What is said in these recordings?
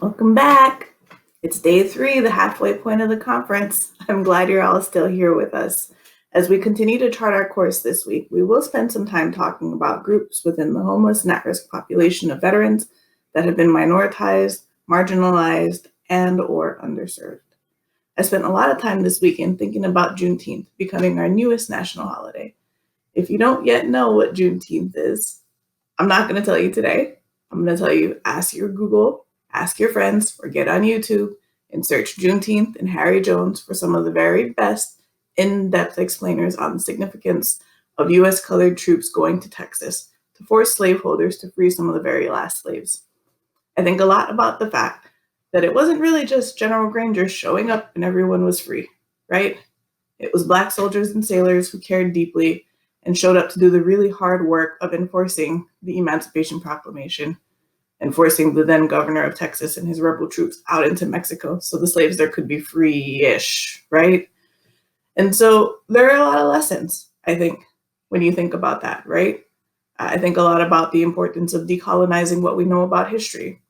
Welcome back. It's day 3, the halfway point of the conference. I'm glad you're all still here with us. As we continue to chart our course this week, we will spend some time talking about groups within the homeless and at-risk population of veterans that have been minoritized, marginalized, and or underserved. I spent a lot of time this weekend thinking about Juneteenth becoming our newest national holiday. If you don't yet know what Juneteenth is, I'm not going to tell you today. I'm going to tell you, ask your Google, ask your friends, or get on YouTube and search Juneteenth and Harry Jones for some of the very best in-depth explainers on the significance of U.S. colored troops going to Texas to force slaveholders to free some of the very last slaves. I think a lot about the fact that it wasn't really just General Granger showing up and everyone was free, right? It was Black soldiers and sailors who cared deeply and showed up to do the really hard work of enforcing the Emancipation Proclamation and forcing the then governor of Texas and his rebel troops out into Mexico so the slaves there could be free-ish, right? And so there are a lot of lessons, I think, when you think about that, right? I think a lot about the importance of decolonizing what we know about history,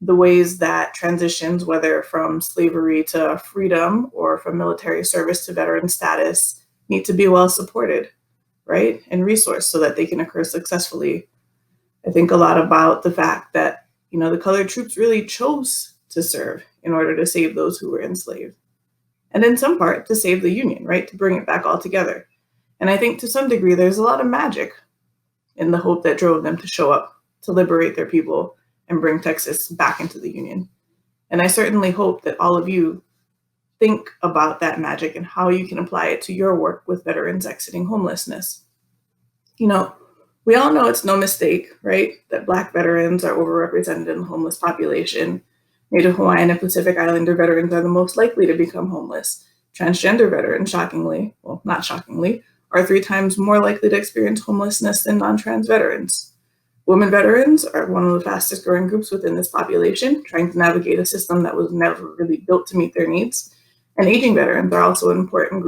the ways that transitions, whether from slavery to freedom or from military service to veteran status, need to be well supported, right? And resourced so that they can occur successfully. I think a lot about the fact that, the colored troops really chose to serve in order to save those who were enslaved. And in some part, to save the Union, right? To bring it back all together. And I think to some degree, there's a lot of magic in the hope that drove them to show up, to liberate their people and bring Texas back into the Union. And I certainly hope that all of you think about that magic and how you can apply it to your work with veterans exiting homelessness. We all know it's no mistake, right, that Black veterans are overrepresented in the homeless population. Native Hawaiian and Pacific Islander veterans are the most likely to become homeless. Transgender veterans, not shockingly, are 3 times more likely to experience homelessness than non-trans veterans. Women veterans are one of the fastest growing groups within this population, trying to navigate a system that was never really built to meet their needs. And aging veterans are also an important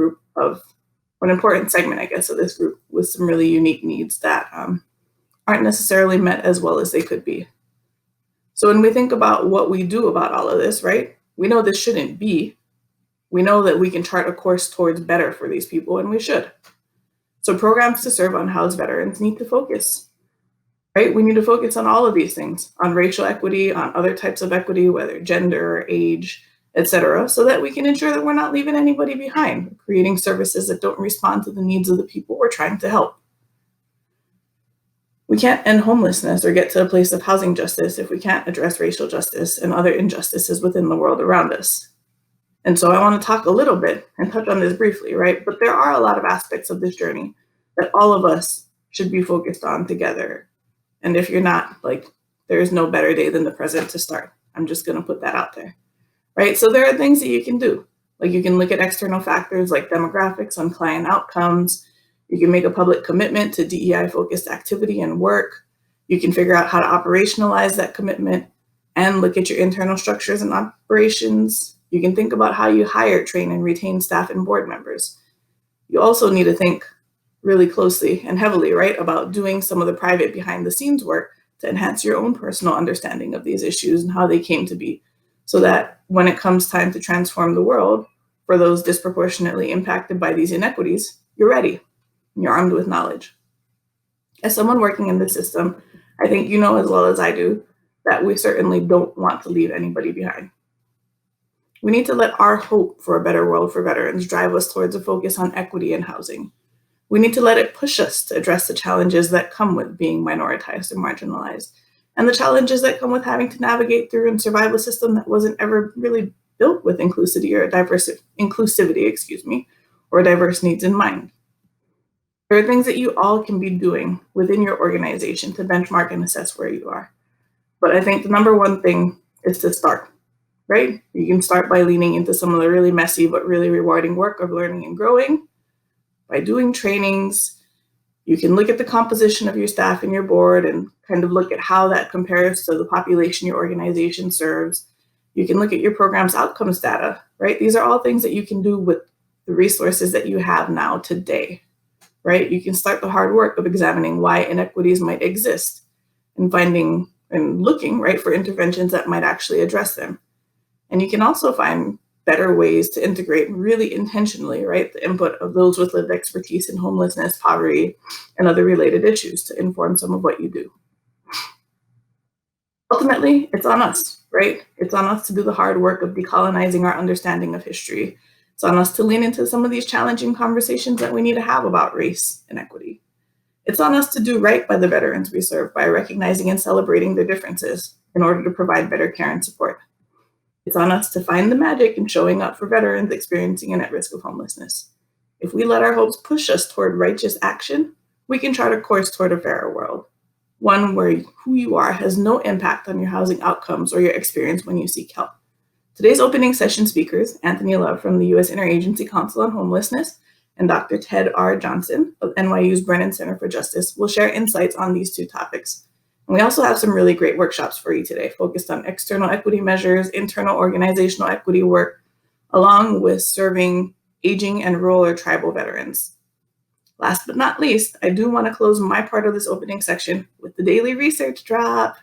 segment, I guess, of this group with some really unique needs that aren't necessarily met as well as they could be. So when we think about what we do about all of this, right, we know this shouldn't be. We know that we can chart a course towards better for these people, and we should. So programs to serve unhoused veterans need to focus, right? We need to focus on all of these things, on racial equity, on other types of equity, whether gender, age, etc., so that we can ensure that we're not leaving anybody behind, creating services that don't respond to the needs of the people we're trying to help. We can't end homelessness or get to a place of housing justice if we can't address racial justice and other injustices within the world around us. And so I want to talk a little bit and touch on this briefly, right? But there are a lot of aspects of this journey that all of us should be focused on together. And if you're not, there is no better day than the present to start. I'm just going to put that out there. Right? So there are things that you can do. You can look at external factors like demographics on client outcomes. You can make a public commitment to DEI-focused activity and work. You can figure out how to operationalize that commitment and look at your internal structures and operations. You can think about how you hire, train, and retain staff and board members. You also need to think really closely and heavily, right, about doing some of the private behind-the-scenes work to enhance your own personal understanding of these issues and how they came to be, so that when it comes time to transform the world for those disproportionately impacted by these inequities, you're ready and you're armed with knowledge. As someone working in the system, I think you know as well as I do that we certainly don't want to leave anybody behind. We need to let our hope for a better world for veterans drive us towards a focus on equity in housing. We need to let it push us to address the challenges that come with being minoritized and marginalized, and the challenges that come with having to navigate through and survive a system that wasn't ever really built with inclusivity, or diverse needs in mind. There are things that you all can be doing within your organization to benchmark and assess where you are. But I think the number one thing is to start, right? You can start by leaning into some of the really messy but really rewarding work of learning and growing, by doing trainings. You can look at the composition of your staff and your board and kind of look at how that compares to the population your organization serves. You can look at your program's outcomes data, right? These are all things that you can do with the resources that you have now today, right? You can start the hard work of examining why inequities might exist and finding and looking, right, for interventions that might actually address them. And you can also find better ways to integrate really intentionally, right, the input of those with lived expertise in homelessness, poverty, and other related issues to inform some of what you do. Ultimately, it's on us, right? It's on us to do the hard work of decolonizing our understanding of history. It's on us to lean into some of these challenging conversations that we need to have about race and equity. It's on us to do right by the veterans we serve by recognizing and celebrating their differences in order to provide better care and support. It's on us to find the magic in showing up for veterans experiencing and at risk of homelessness. If we let our hopes push us toward righteous action, we can chart a course toward a fairer world, one where who you are has no impact on your housing outcomes or your experience when you seek help. Today's opening session speakers, Anthony Love from the U.S. Interagency Council on Homelessness and Dr. Ted R. Johnson of NYU's Brennan Center for Justice, will share insights on these two topics. And we also have some really great workshops for you today, focused on external equity measures, internal organizational equity work, along with serving aging and rural or tribal veterans. Last but not least, I do want to close my part of this opening section with the daily research drop.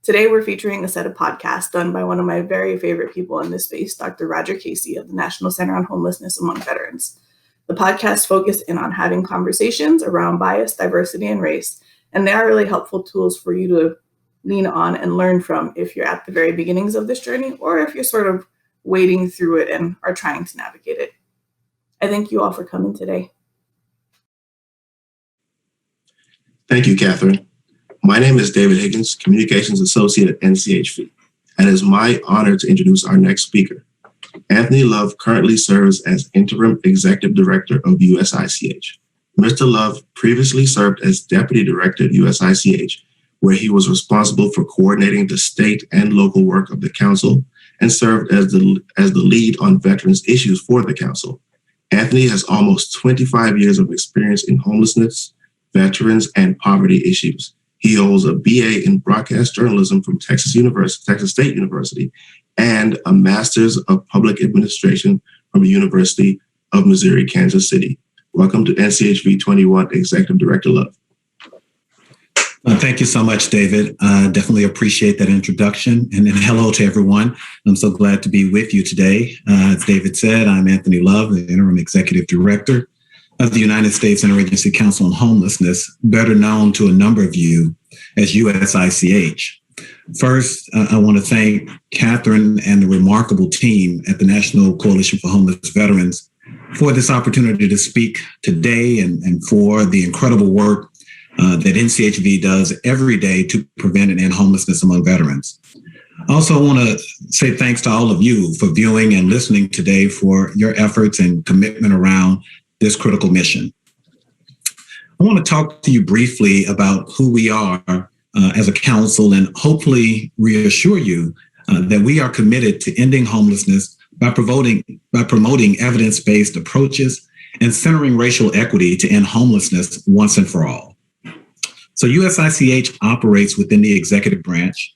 Today, we're featuring a set of podcasts done by one of my very favorite people in this space, Dr. Roger Casey of the National Center on Homelessness Among Veterans. The podcast focus in on having conversations around bias, diversity, and race, and they are really helpful tools for you to lean on and learn from if you're at the very beginnings of this journey or if you're sort of wading through it and are trying to navigate it. I thank you all for coming today. Thank you, Catherine. My name is David Higgins, Communications Associate at Nchb, and it is my honor to introduce our next speaker. Anthony Love currently serves as Interim Executive Director of USICH. Mr. Love previously served as Deputy Director at USICH, where he was responsible for coordinating the state and local work of the council and served as the lead on veterans issues for the council. Anthony has almost 25 years of experience in homelessness, veterans, and poverty issues. He holds a BA in broadcast journalism from Texas State University, and a Master's of Public Administration from the University of Missouri, Kansas City. Welcome to NCHV 21 Executive Director Love. Thank you so much, David. Definitely appreciate that introduction. And hello to everyone. I'm so glad to be with you today. As David said, I'm Anthony Love, the Interim Executive Director of the United States Interagency Council on Homelessness, better known to a number of you as USICH. First, I want to thank Catherine and the remarkable team at the National Coalition for Homeless Veterans for this opportunity to speak today and for the incredible work that NCHV does every day to prevent and end homelessness among veterans. Also, I want to say thanks to all of you for viewing and listening today for your efforts and commitment around this critical mission. I want to talk to you briefly about who we are as a council and hopefully reassure you that we are committed to ending homelessness by promoting evidence-based approaches and centering racial equity to end homelessness once and for all. So USICH operates within the executive branch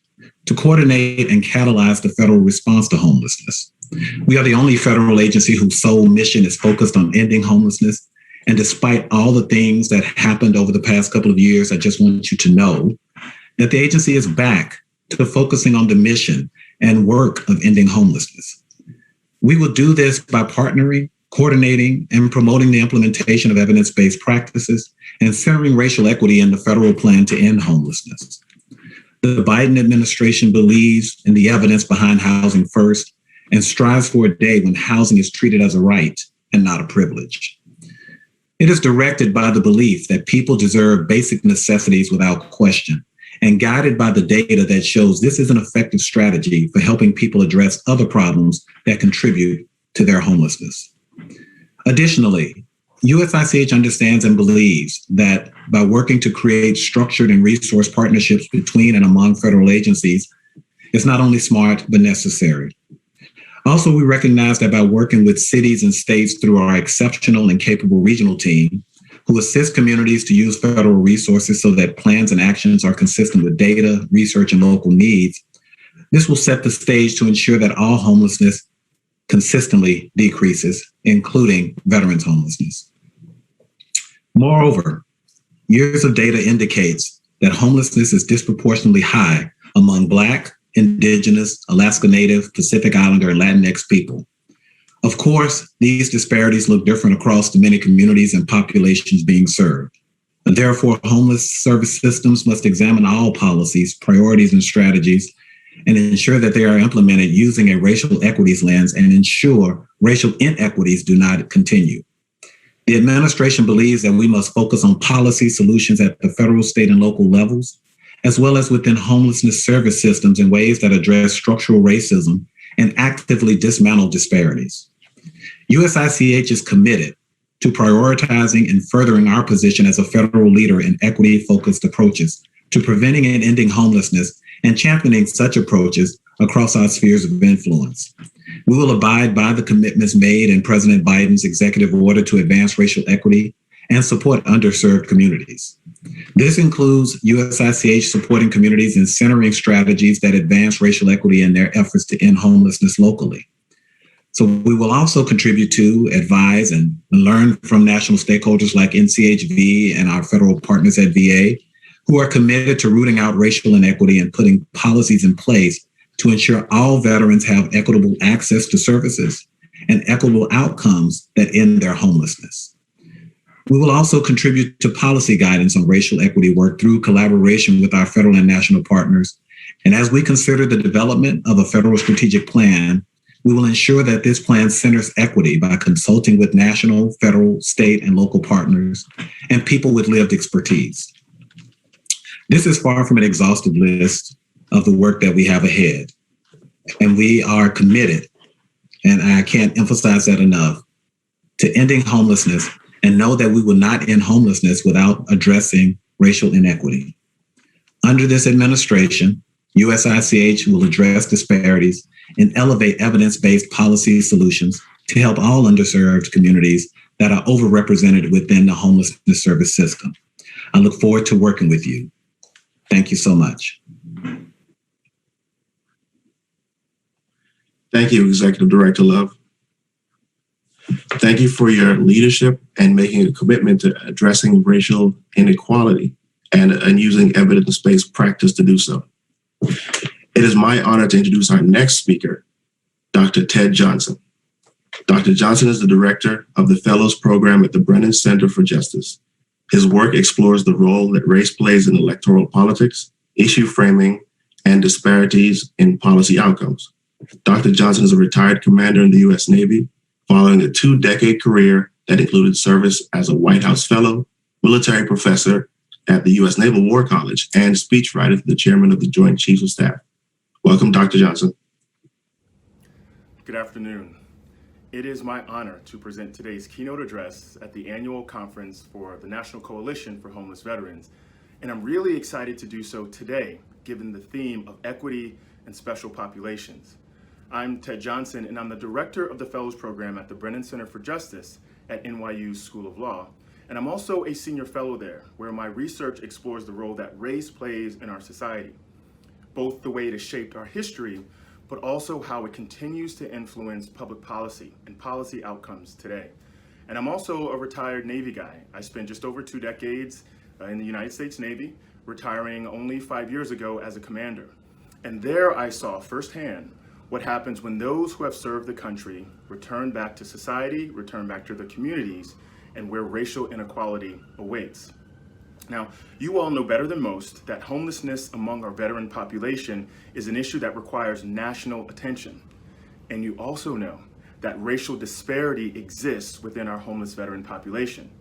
to coordinate and catalyze the federal response to homelessness. We are the only federal agency whose sole mission is focused on ending homelessness. And despite all the things that happened over the past couple of years, I just want you to know that the agency is back to focusing on the mission and work of ending homelessness. We will do this by partnering, coordinating, and promoting the implementation of evidence-based practices and centering racial equity in the federal plan to end homelessness. The Biden administration believes in the evidence behind housing first and strives for a day when housing is treated as a right and not a privilege. It is directed by the belief that people deserve basic necessities without question and guided by the data that shows this is an effective strategy for helping people address other problems that contribute to their homelessness. Additionally, USICH understands and believes that by working to create structured and resource partnerships between and among federal agencies is not only smart, but necessary. Also, we recognize that by working with cities and states through our exceptional and capable regional team, who assist communities to use federal resources so that plans and actions are consistent with data, research, and local needs, this will set the stage to ensure that all homelessness consistently decreases, including veterans' homelessness. Moreover, years of data indicates that homelessness is disproportionately high among Black, Indigenous, Alaska Native, Pacific Islander, and Latinx people. Of course, these disparities look different across the many communities and populations being served. And therefore, homeless service systems must examine all policies, priorities, and strategies and ensure that they are implemented using a racial equities lens and ensure racial inequities do not continue. The administration believes that we must focus on policy solutions at the federal, state, and local levels, as well as within homelessness service systems in ways that address structural racism and actively dismantle disparities. USICH is committed to prioritizing and furthering our position as a federal leader in equity-focused approaches to preventing and ending homelessness and championing such approaches across our spheres of influence. We will abide by the commitments made in President Biden's executive order to advance racial equity and support underserved communities. This includes USICH supporting communities and centering strategies that advance racial equity in their efforts to end homelessness locally. So we will also contribute to, advise, and learn from national stakeholders like Nchb and our federal partners at VA, who are committed to rooting out racial inequity and putting policies in place to ensure all veterans have equitable access to services and equitable outcomes that end their homelessness. We will also contribute to policy guidance on racial equity work through collaboration with our federal and national partners. And as we consider the development of a federal strategic plan, we will ensure that this plan centers equity by consulting with national, federal, state, and local partners and people with lived expertise. This is far from an exhaustive list of the work that we have ahead. And we are committed, and I can't emphasize that enough, to ending homelessness, and know that we will not end homelessness without addressing racial inequity. Under this administration, USICH will address disparities and elevate evidence-based policy solutions to help all underserved communities that are overrepresented within the homelessness service system. I look forward to working with you. Thank you so much. Thank you, Executive Director Love. Thank you for your leadership and making a commitment to addressing racial inequality and using evidence-based practice to do so. It is my honor to introduce our next speaker, Dr. Ted Johnson. Dr. Johnson is the director of the Fellows Program at the Brennan Center for Justice. His work explores the role that race plays in electoral politics, issue framing, and disparities in policy outcomes. Dr. Johnson is a retired commander in the U.S. Navy, following a 2-decade career that included service as a White House Fellow, military professor at the U.S. Naval War College, and speechwriter to the chairman of the Joint Chiefs of Staff. Welcome, Dr. Johnson. Good afternoon. It is my honor to present today's keynote address at the annual conference for the National Coalition for Homeless Veterans, and I'm really excited to do so today, given the theme of equity and special populations. I'm Ted Johnson, and I'm the director of the Fellows Program at the Brennan Center for Justice at NYU's School of Law. And I'm also a senior fellow there, where my research explores the role that race plays in our society, both the way it has shaped our history, but also how it continues to influence public policy and policy outcomes today. And I'm also a retired Navy guy. I spent just over 2 decades in the United States Navy, retiring only 5 years ago as a commander. And there I saw firsthand what happens when those who have served the country return back to society, return back to their communities, and where racial inequality awaits. Now, you all know better than most that homelessness among our veteran population is an issue that requires national attention. And you also know that racial disparity exists within our homeless veteran population.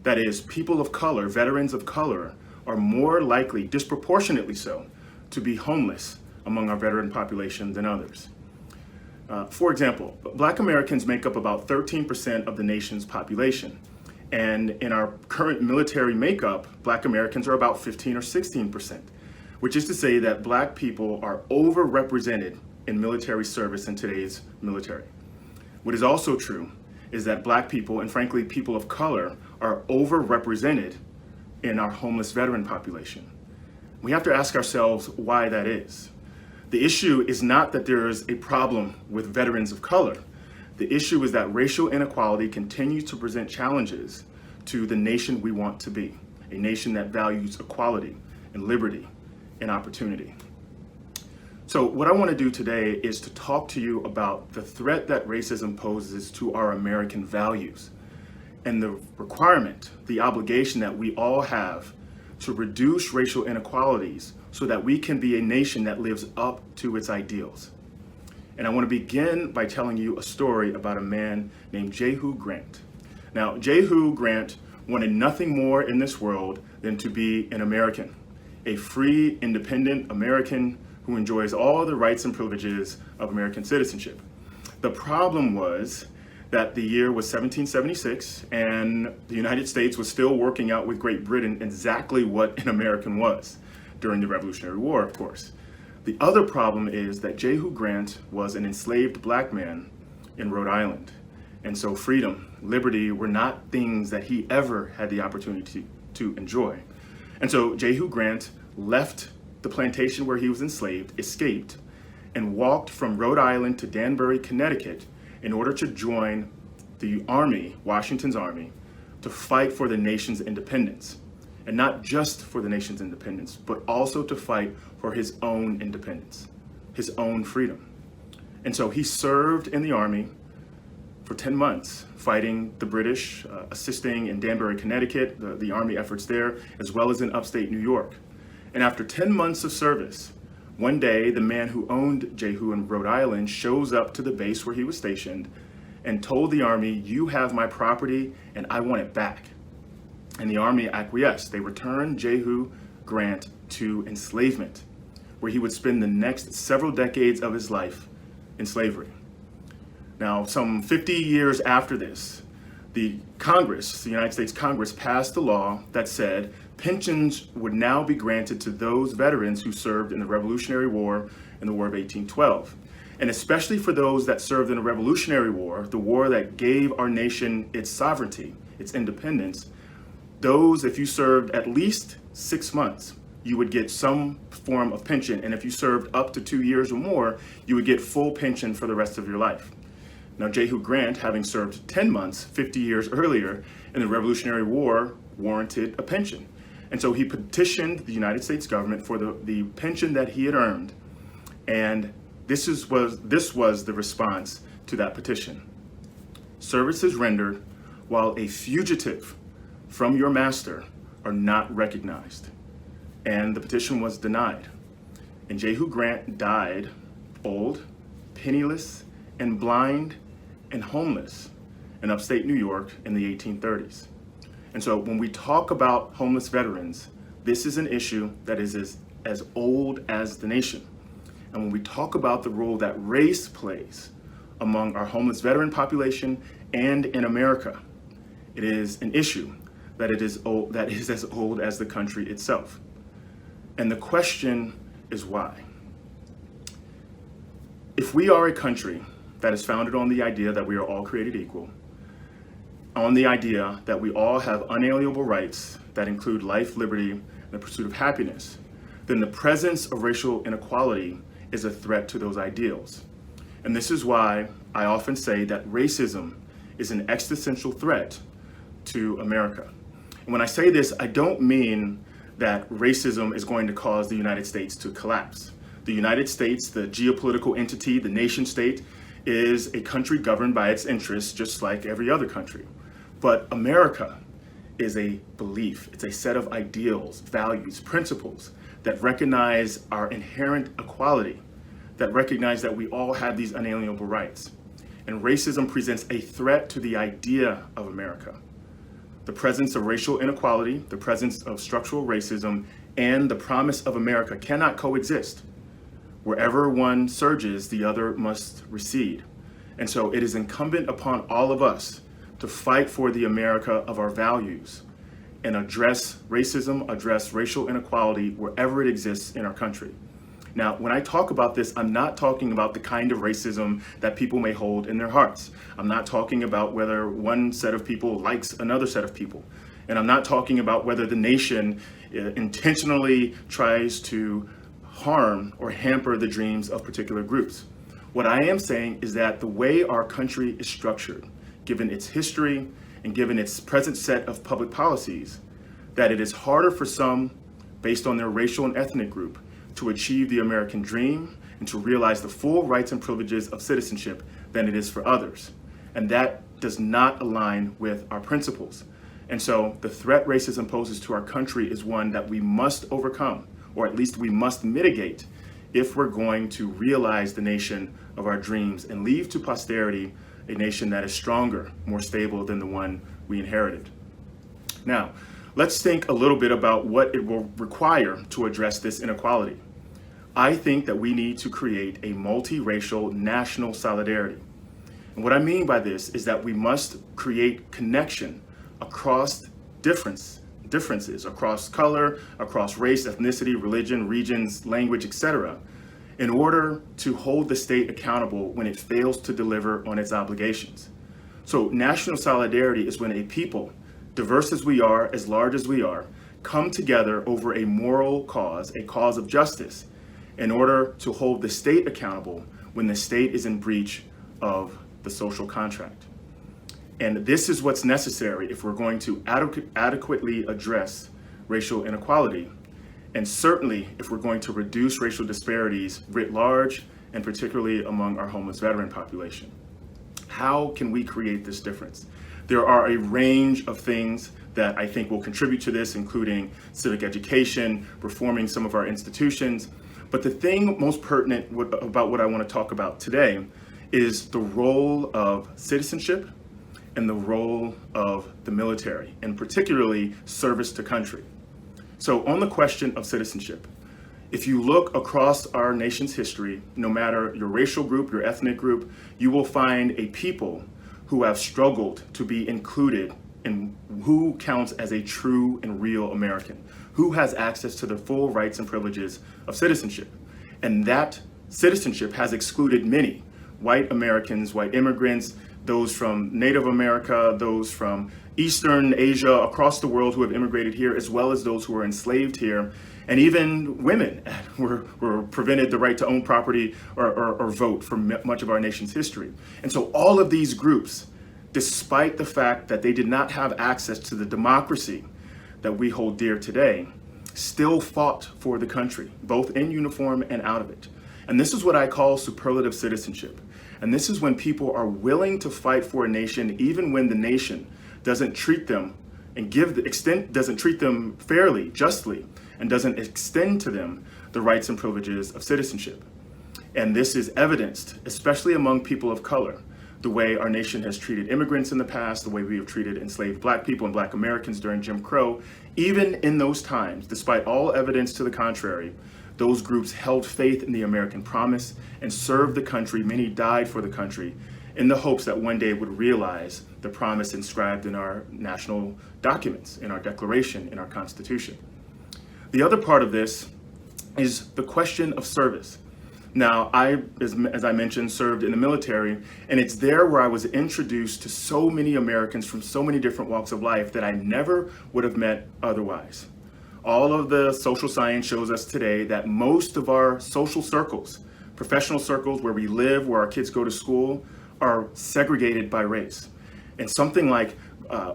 That is, people of color, veterans of color, are more likely, disproportionately so, to be homeless among our veteran population than others. For example, Black Americans make up about 13% of the nation's population. And in our current military makeup, Black Americans are about 15 or 16%, which is to say that Black people are overrepresented in military service in today's military. What is also true is that Black people, and frankly, people of color, are overrepresented in our homeless veteran population. We have to ask ourselves why that is. The issue is not that there is a problem with veterans of color. The issue is that racial inequality continues to present challenges to the nation we want to be, a nation that values equality and liberty and opportunity. So what I want to do today is to talk to you about the threat that racism poses to our American values and the requirement, the obligation that we all have to reduce racial inequalities so that we can be a nation that lives up to its ideals. And I want to begin by telling you a story about a man named Jehu Grant. Now, Jehu Grant wanted nothing more in this world than to be an American, a free, independent American who enjoys all the rights and privileges of American citizenship. The problem was that the year was 1776 and the United States was still working out with Great Britain exactly what an American was during the Revolutionary War, of course. The other problem is that Jehu Grant was an enslaved black man in Rhode Island. And so freedom, liberty were not things that he ever had the opportunity to enjoy. And so Jehu Grant left the plantation where he was enslaved, escaped, and walked from Rhode Island to Danbury, Connecticut, in order to join the army, Washington's army, to fight for the nation's independence. And not just for the nation's independence, but also to fight for his own independence, his own freedom. And so he served in the army for 10 months, fighting the British, assisting in Danbury, Connecticut, the army efforts there, as well as in upstate New York. And after 10 months of service, one day the man who owned Jehu in Rhode Island shows up to the base where he was stationed and told the army, "You have my property and I want it back." And the army acquiesced. They returned Jehu Grant to enslavement, where he would spend the next several decades of his life in slavery. Now, some 50 years after this, the Congress, the United States Congress, passed a law that said pensions would now be granted to those veterans who served in the Revolutionary War and the War of 1812. And especially for those that served in the Revolutionary War, the war that gave our nation its sovereignty, its independence, those, if you served at least 6 months, you would get some form of pension. And if you served up to 2 years or more, you would get full pension for the rest of your life. Now, Jehu Grant, having served 10 months, 50 years earlier in the Revolutionary War, warranted a pension. And so he petitioned the United States government for the pension that he had earned. And this was the response to that petition. Services rendered while a fugitive from your master are not recognized. And the petition was denied. And Jehu Grant died old, penniless, and blind, and homeless in upstate New York in the 1830s. And so when we talk about homeless veterans, this is an issue that is as old as the nation. And when we talk about the role that race plays among our homeless veteran population and in America, it is an issue that is as old as the country itself. And the question is why? If we are a country that is founded on the idea that we are all created equal, on the idea that we all have unalienable rights that include life, liberty, and the pursuit of happiness, then the presence of racial inequality is a threat to those ideals. And this is why I often say that racism is an existential threat to America. And when I say this, I don't mean that racism is going to cause the United States to collapse. The United States, the geopolitical entity, the nation state, is a country governed by its interests, just like every other country. But America is a belief, it's a set of ideals, values, principles that recognize our inherent equality, that recognize that we all have these unalienable rights. And racism presents a threat to the idea of America. The presence of racial inequality, the presence of structural racism, and the promise of America cannot coexist. Wherever one surges, the other must recede. And so it is incumbent upon all of us to fight for the America of our values and address racism, address racial inequality wherever it exists in our country. Now, when I talk about this, I'm not talking about the kind of racism that people may hold in their hearts. I'm not talking about whether one set of people likes another set of people. And I'm not talking about whether the nation intentionally tries to harm or hamper the dreams of particular groups. What I am saying is that the way our country is structured, given its history and given its present set of public policies, that it is harder for some, based on their racial and ethnic group, to achieve the American dream and to realize the full rights and privileges of citizenship than it is for others. And that does not align with our principles. And so the threat racism poses to our country is one that we must overcome, or at least we must mitigate, if we're going to realize the nation of our dreams and leave to posterity a nation that is stronger, more stable than the one we inherited. Now, let's think a little bit about what it will require to address this inequality. I think that we need to create a multiracial national solidarity. And what I mean by this is that we must create connection across differences, across color, across race, ethnicity, religion, regions, language, etc., in order to hold the state accountable when it fails to deliver on its obligations. So national solidarity is when a people, diverse as we are, as large as we are, come together over a moral cause, a cause of justice, in order to hold the state accountable when the state is in breach of the social contract. And this is what's necessary if we're going to adequately address racial inequality, and certainly if we're going to reduce racial disparities writ large, and particularly among our homeless veteran population. How can we create this difference? There are a range of things that I think will contribute to this, including civic education, reforming some of our institutions. But the thing most pertinent about what I want to talk about today is the role of citizenship and the role of the military, and particularly service to country. So on the question of citizenship, if you look across our nation's history, no matter your racial group, your ethnic group, you will find a people who have struggled to be included in who counts as a true and real American, who has access to the full rights and privileges of citizenship. And that citizenship has excluded many white Americans, white immigrants, those from Native America, those from Eastern Asia, across the world who have immigrated here, as well as those who were enslaved here, and even women were prevented the right to own property or vote for much of our nation's history. And so all of these groups, despite the fact that they did not have access to the democracy that we hold dear today, still fought for the country, both in uniform and out of it. And this is what I call superlative citizenship. And this is when people are willing to fight for a nation, even when the nation doesn't treat them and doesn't treat them fairly, justly, and doesn't extend to them the rights and privileges of citizenship. And this is evidenced, especially among people of color, the way our nation has treated immigrants in the past, the way we have treated enslaved Black people and Black Americans during Jim Crow. Even in those times, despite all evidence to the contrary, those groups held faith in the American promise and served the country. Many died for the country in the hopes that one day it would realize the promise inscribed in our national documents, in our Declaration, in our Constitution. The other part of this is the question of service. Now, I, as I mentioned, served in the military, and it's there where I was introduced to so many Americans from so many different walks of life that I never would have met otherwise. All of the social science shows us today that most of our social circles, professional circles where we live, where our kids go to school, are segregated by race. And something like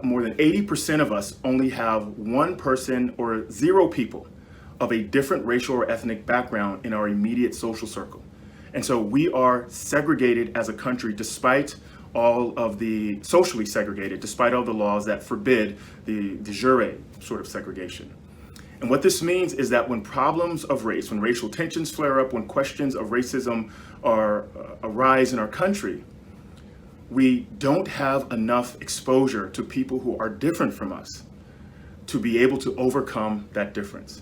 more than 80% of us only have one person or zero people of a different racial or ethnic background in our immediate social circle. And so we are segregated as a country despite all of the socially segregated, despite all the laws that forbid the de jure sort of segregation. And what this means is that when problems of race, when racial tensions flare up, when questions of racism arise in our country, we don't have enough exposure to people who are different from us to be able to overcome that difference.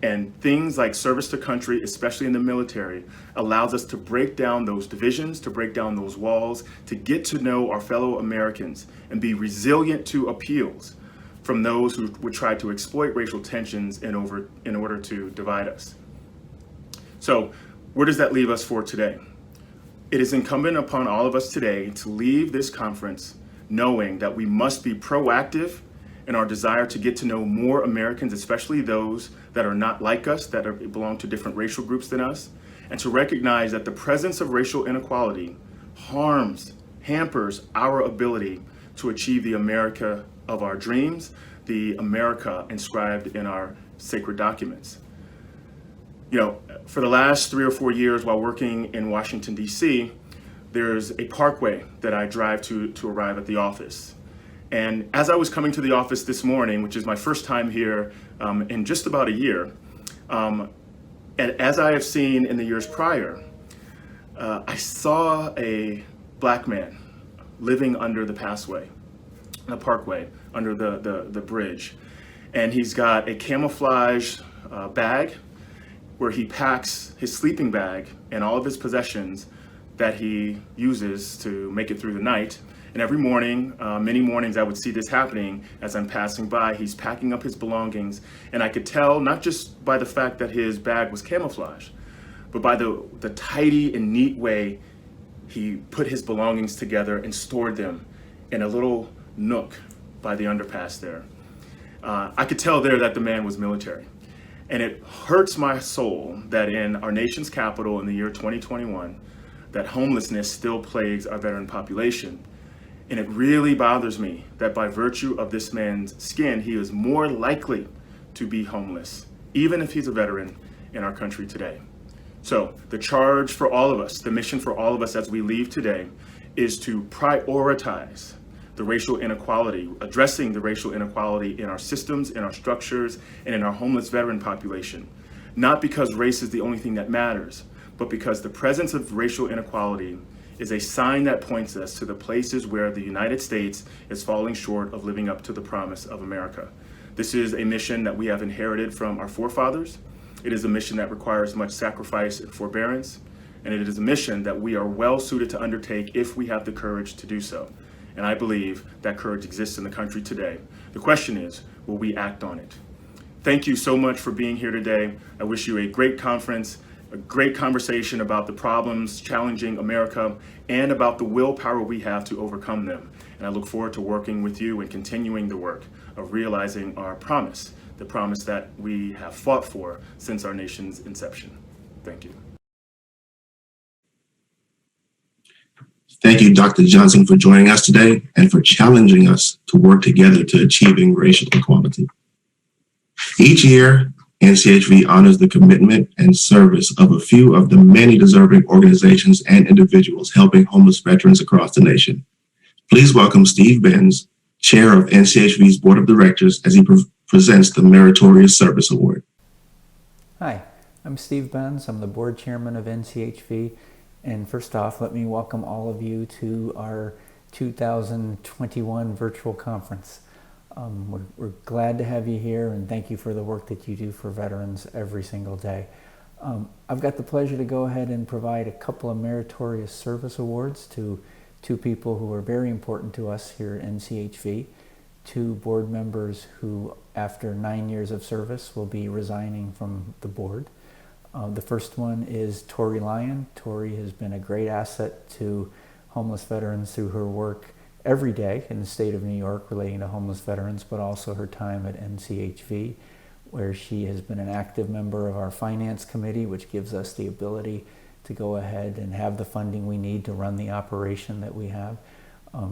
And things like service to country, especially in the military, allows us to break down those divisions, to break down those walls, to get to know our fellow Americans and be resilient to appeals from those who would try to exploit racial tensions in order to divide us. So where does that leave us for today? It is incumbent upon all of us today to leave this conference knowing that we must be proactive in our desire to get to know more Americans, especially those that are not like us, that belong to different racial groups than us, and to recognize that the presence of racial inequality hampers our ability to achieve the America of our dreams, the America inscribed in our sacred documents. For the last 3 or 4 years while working in Washington, D.C., there's a parkway that I drive to arrive at the office. And as I was coming to the office this morning, which is my first time here in just about a year, and as I have seen in the years prior, I saw a black man living under the passway, the parkway, under the bridge. And he's got a camouflage bag where he packs his sleeping bag and all of his possessions that he uses to make it through the night. And every morning, many mornings, I would see this happening as I'm passing by. He's packing up his belongings, and I could tell not just by the fact that his bag was camouflaged, but by the tidy and neat way he put his belongings together and stored them in a little nook by the underpass there. I could tell there that the man was military. And it hurts my soul that in our nation's capital in the year 2021, that homelessness still plagues our veteran population. And it really bothers me that by virtue of this man's skin, he is more likely to be homeless, even if he's a veteran in our country today. So the charge for all of us, the mission for all of us as we leave today, is to prioritize the racial inequality, addressing the racial inequality in our systems, in our structures, and in our homeless veteran population. Not because race is the only thing that matters, but because the presence of racial inequality is a sign that points us to the places where the United States is falling short of living up to the promise of America. This is a mission that we have inherited from our forefathers. It is a mission that requires much sacrifice and forbearance, and it is a mission that we are well suited to undertake if we have the courage to do so. And I believe that courage exists in the country today. The question is, will we act on it? Thank you so much for being here today. I wish you a great conference, a great conversation about the problems challenging America and about the willpower we have to overcome them. And I look forward to working with you and continuing the work of realizing our promise, the promise that we have fought for since our nation's inception. Thank you. Thank you, Dr. Johnson, for joining us today and for challenging us to work together to achieving racial equality. Each year, NCHV honors the commitment and service of a few of the many deserving organizations and individuals helping homeless veterans across the nation. Please welcome Steve Benz, Chair of NCHV's Board of Directors, as he presents the Meritorious Service Award. Hi, I'm Steve Benz. I'm the Board Chairman of NCHV. And first off, let me welcome all of you to our 2021 virtual conference. We're glad to have you here, and thank you for the work that you do for veterans every single day. I've got the pleasure to go ahead and provide a couple of Meritorious Service Awards to two people who are very important to us here at NCHV, two board members who, after 9 years of service, will be resigning from the board. The first one is Tori Lyon. Tori has been a great asset to homeless veterans through her work every day in the state of New York relating to homeless veterans, but also her time at NCHV, where she has been an active member of our finance committee, which gives us the ability to go ahead and have the funding we need to run the operation that we have.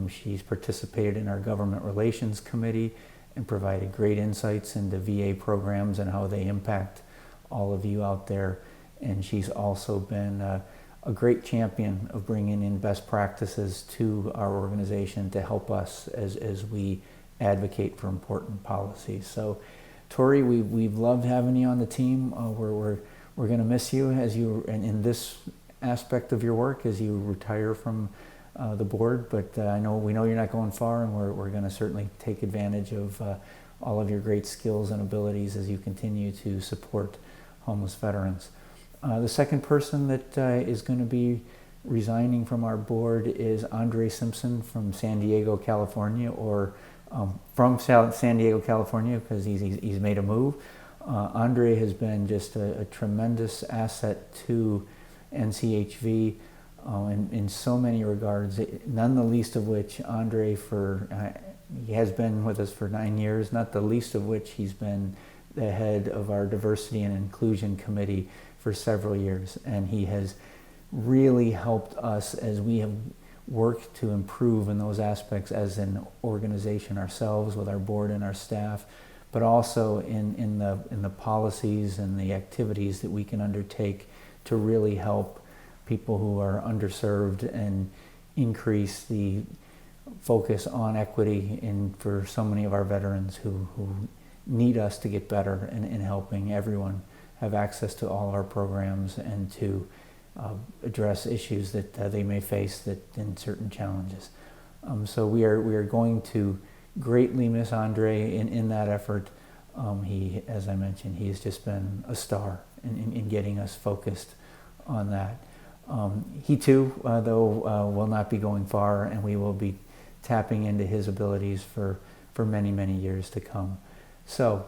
She's participated in our government relations committee and provided great insights into VA programs and how they impact all of you out there. And she's also been a great champion of bringing in best practices to our organization to help us as we advocate for important policies. So Tori, we've loved having you on the team. We're going to miss you as you, and in this aspect of your work, as you retire from the board, but we know you're not going far, and we're going to certainly take advantage of all of your great skills and abilities as you continue to support homeless veterans. The second person that is going to be resigning from our board is Andre Simpson from San Diego, California, or from San Diego, California, because he's made a move. Andre has been just a tremendous asset to NCHV in so many regards, none the least of which Andre, he has been with us for 9 years, not the least of which he's been the head of our Diversity and Inclusion Committee for several years. And he has really helped us as we have worked to improve in those aspects as an organization ourselves with our board and our staff, but also in the policies and the activities that we can undertake to really help people who are underserved and increase the focus on equity for so many of our veterans who need us to get better in helping everyone have access to all our programs and to address issues that they may face in certain challenges. So we are going to greatly miss Andre in that effort. He, as I mentioned, he has just been a star in getting us focused on that. He too, though, will not be going far, and we will be tapping into his abilities for many, many years to come. So,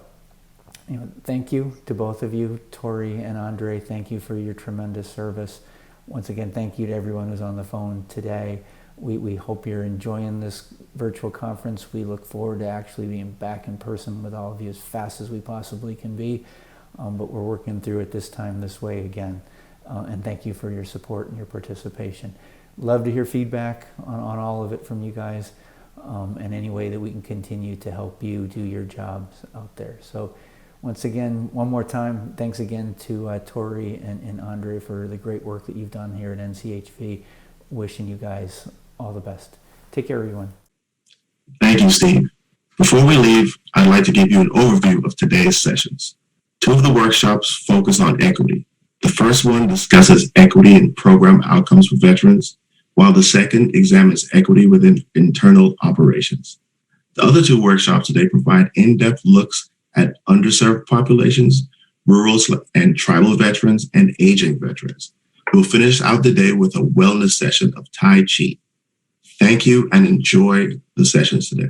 thank you to both of you, Tori and Andre. Thank you for your tremendous service. Once again, thank you to everyone who's on the phone today. We hope you're enjoying this virtual conference. We look forward to actually being back in person with all of you as fast as we possibly can be. But we're working through it this time this way again. And thank you for your support and your participation. Love to hear feedback on all of it from you guys, and any way that we can continue to help you do your jobs out there. So once again, one more time, thanks again to Tori and Andre for the great work that you've done here at NCHV. Wishing you guys all the best. Take care, everyone. Thank you, Steve. Before we leave, I'd like to give you an overview of today's sessions. 2 of the workshops focus on equity. The first one discusses equity in program outcomes for veterans, while the second examines equity within internal operations. The other 2 workshops today provide in-depth looks at underserved populations, rural and tribal veterans, and aging veterans. We'll finish out the day with a wellness session of Tai Chi. Thank you and enjoy the sessions today.